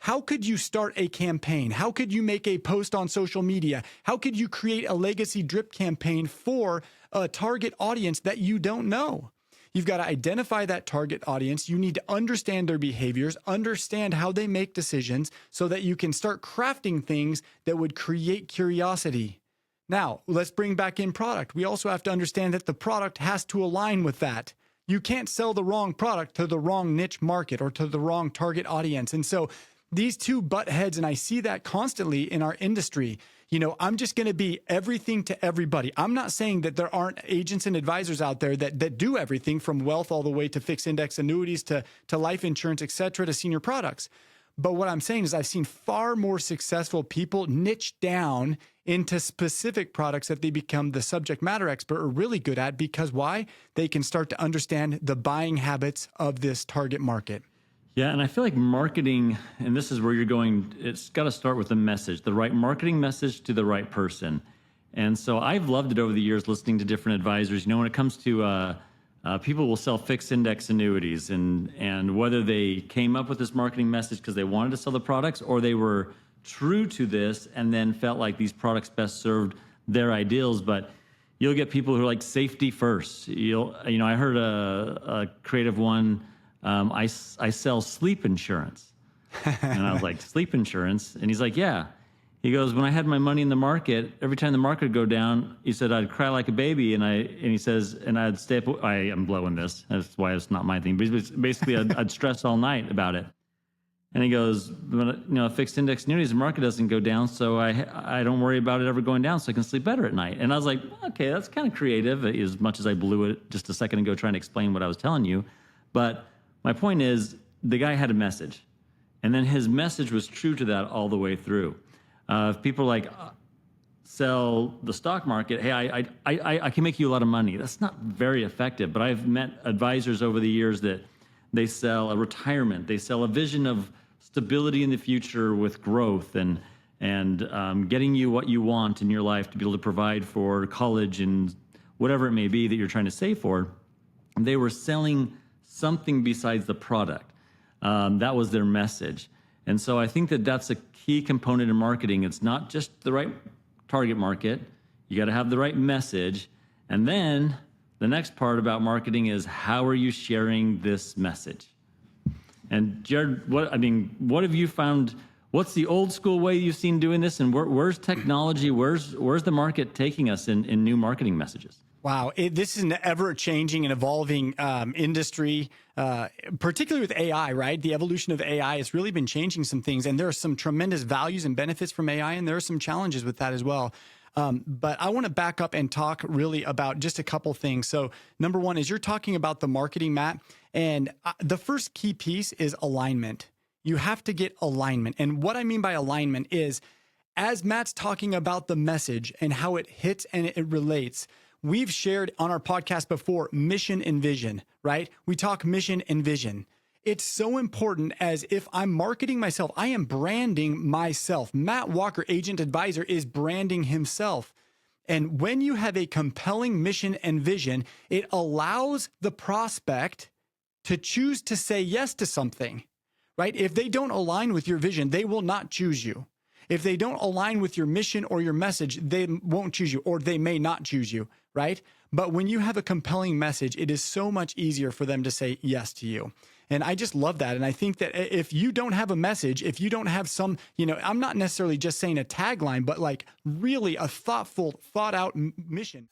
how could you start a campaign? How could you make a post on social media? How could you create a legacy drip campaign for a target audience that you don't know? You've got to identify that target audience. You need to understand their behaviors, understand how they make decisions so that you can start crafting things that would create curiosity. Now, let's bring back in product. We also have to understand that the product has to align with that. You can't sell the wrong product to the wrong niche market or to the wrong target audience. And so these two butt heads, and I see that constantly in our industry. You know, I'm just going to be everything to everybody. I'm not saying that there aren't agents and advisors out there that do everything from wealth all the way to fixed index annuities to life insurance, et cetera, to senior products. But what I'm saying is I've seen far more successful people niche down into specific products that they become the subject matter expert or really good at, because why? They can start to understand the buying habits of this target market. Yeah, and I feel like marketing, and this is where you're going, it's got to start with the message, the right marketing message to the right person. And so I've loved it over the years listening to different advisors. You know, when it comes to people will sell fixed index annuities, and whether they came up with this marketing message because they wanted to sell the products or they were true to this and then felt like these products best served their ideals. But you'll get people who are like safety first. I heard a creative one. I sell sleep insurance. And I was like, sleep insurance? And he's like, yeah. He goes, when I had my money in the market, every time the market would go down, he said, I'd cry like a baby. And he says, and I'd stay up, I am blowing this. That's why it's not my thing. But basically, I'd stress all night about it. And he goes, fixed index annuities, the market doesn't go down, so I don't worry about it ever going down, so I can sleep better at night. And I was like, okay, that's kind of creative, as much as I blew it just a second ago trying to explain what I was telling you. But my point is, the guy had a message, and then his message was true to that all the way through. If people like sell the stock market, hey, I can make you a lot of money. That's not very effective, but I've met advisors over the years that they sell a retirement, they sell a vision of stability in the future with growth and getting you what you want in your life to be able to provide for college and whatever it may be that you're trying to save for. They were selling something besides the product. That was their message. And so I think that that's a key component in marketing. It's not just the right target market. You got to have the right message. And then the next part about marketing is, how are you sharing this message? And Jared, what have you found? What's the old school way you've seen doing this? And where's technology? Where's the market taking us in new marketing messages? Wow, this is an ever-changing and evolving industry, particularly with AI, right? The evolution of AI has really been changing some things, and there are some tremendous values and benefits from AI, and there are some challenges with that as well. But I want to back up and talk really about just a couple things. So number one is you're talking about the marketing, Matt, and the first key piece is alignment. You have to get alignment. And what I mean by alignment is, as Matt's talking about the message and how it hits and it relates, we've shared on our podcast before mission and vision, right? We talk mission and vision. It's so important, as if I'm marketing myself, I am branding myself. Matt Walker, Agent Advisor, is branding himself. And when you have a compelling mission and vision, it allows the prospect to choose to say yes to something, right? If they don't align with your vision, they will not choose you. If they don't align with your mission or your message, they won't choose you, or they may not choose you, right? But when you have a compelling message, it is so much easier for them to say yes to you. And I just love that. And I think that if you don't have a message, if you don't have some, I'm not necessarily just saying a tagline, but like really a thoughtful, thought out mission.